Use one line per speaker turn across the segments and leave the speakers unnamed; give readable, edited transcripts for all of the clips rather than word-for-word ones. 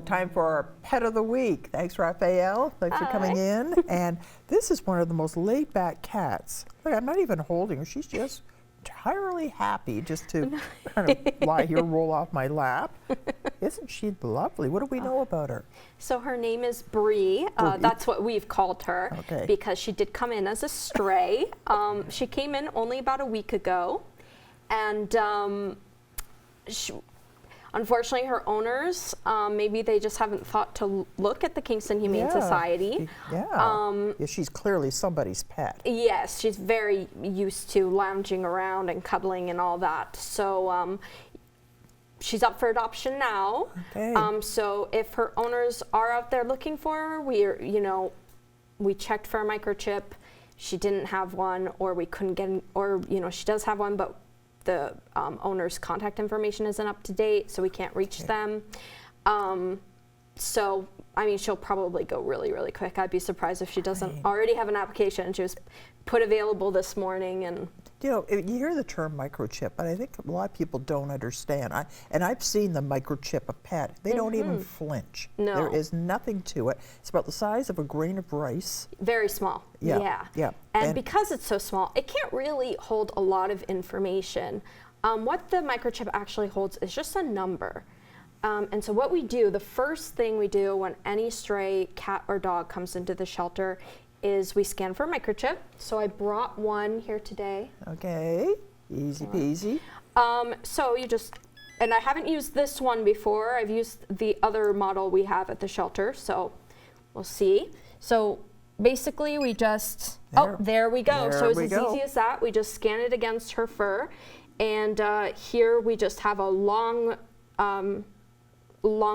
go. Time for our pet of the week. Thanks, Raphael. Thanks for coming in. And this is one of the most laid-back cats. Look, I'm not even holding her. She's just entirely happy just to kind of lie here, roll off my lap. Isn't she lovely? What do we know about her?
So her name is Brie. That's what we've called her because she did come in as a stray. She came in only about a week ago, and unfortunately, her owners, maybe they just haven't thought to look at the Kingston Humane Society.
Yeah, she's clearly somebody's pet.
Yes, she's very used to lounging around and cuddling and all that. So she's up for adoption now. So if her owners are out there looking for her, we checked for a microchip. She didn't have one, or we couldn't get, or she does have one, but the owner's contact information isn't up to date, so we can't reach them. So, I mean, she'll probably go really, really quick. I'd be surprised if she doesn't already have an application. She was put available this morning. And
you hear the term microchip, but I think a lot of people don't understand. I've seen the microchip a pet. They don't even flinch.
No.
There is nothing to it. It's about the size of a grain of rice.
Very small. Yeah. And because it's so small, it can't really hold a lot of information. What the microchip actually holds is just a number. And so what we do, the first thing we do when any stray cat or dog comes into the shelter is we scan for a microchip. So I brought one here today.
Okay, easy peasy.
So you just, and I haven't used this one before. I've used the other model we have at the shelter, so we'll see. So basically we just, there we go. So it's as easy as that. We just scan it against her fur. And here we just have a long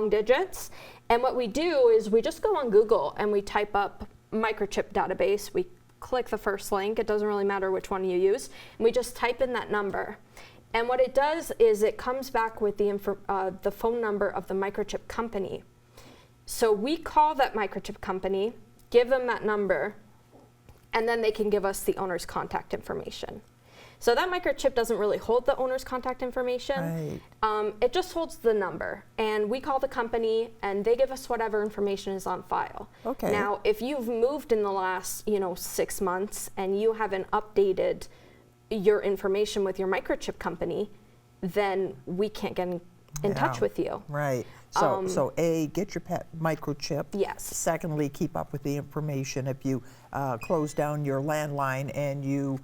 digits. And what we do is we just go on Google and we type up microchip database. We click the first link. It doesn't really matter which one you use. And we just type in that number. And what it does is it comes back with the phone number of the microchip company. So we call that microchip company, give them that number, and then they can give us the owner's contact information. So that microchip doesn't really hold the owner's contact information. It just holds the number. And we call the company, and they give us whatever information is on file. Now, if you've moved in the last 6 months and you haven't updated your information with your microchip company, then we can't get in touch with you.
So A, get your pet microchip.
Yes.
Secondly, keep up with the information. If you close down your landline and you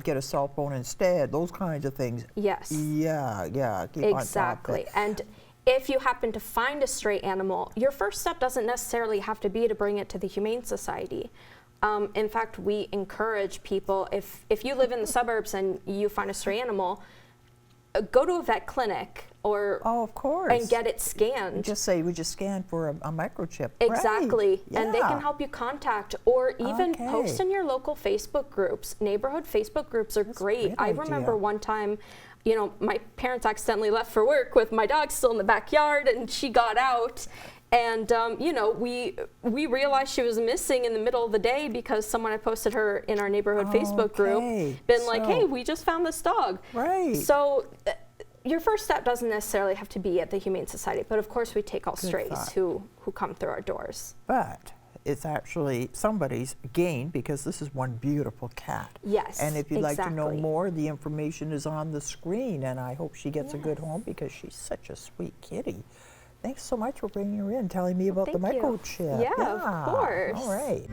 get a cell phone instead, those kinds of things.
Yes.
Yeah, keep
exactly.
on top of it.
And if you happen to find a stray animal, your first step doesn't necessarily have to be to bring it to the Humane Society. In fact, we encourage people, if you live in the suburbs and you find a stray animal, go to a vet clinic or and get it scanned.
Just say we just scanned for a microchip.
Exactly. And they can help you contact or even post in your local Facebook groups. Neighborhood Facebook groups are great. I remember one time, my parents accidentally left for work with my dog still in the backyard, and she got out. And, we realized she was missing in the middle of the day because someone had posted her in our neighborhood Facebook group, been like, hey, we just found this dog. So your first step doesn't necessarily have to be at the Humane Society, but of course we take all strays who come through our doors.
But it's actually somebody's gain because this is one beautiful cat.
Yes,
and if you'd like to know more, the information is on the screen, and I hope she gets a good home because she's such a sweet kitty. Thanks so much for bringing her in, telling me about the microchip.
Yeah, of course.
All right.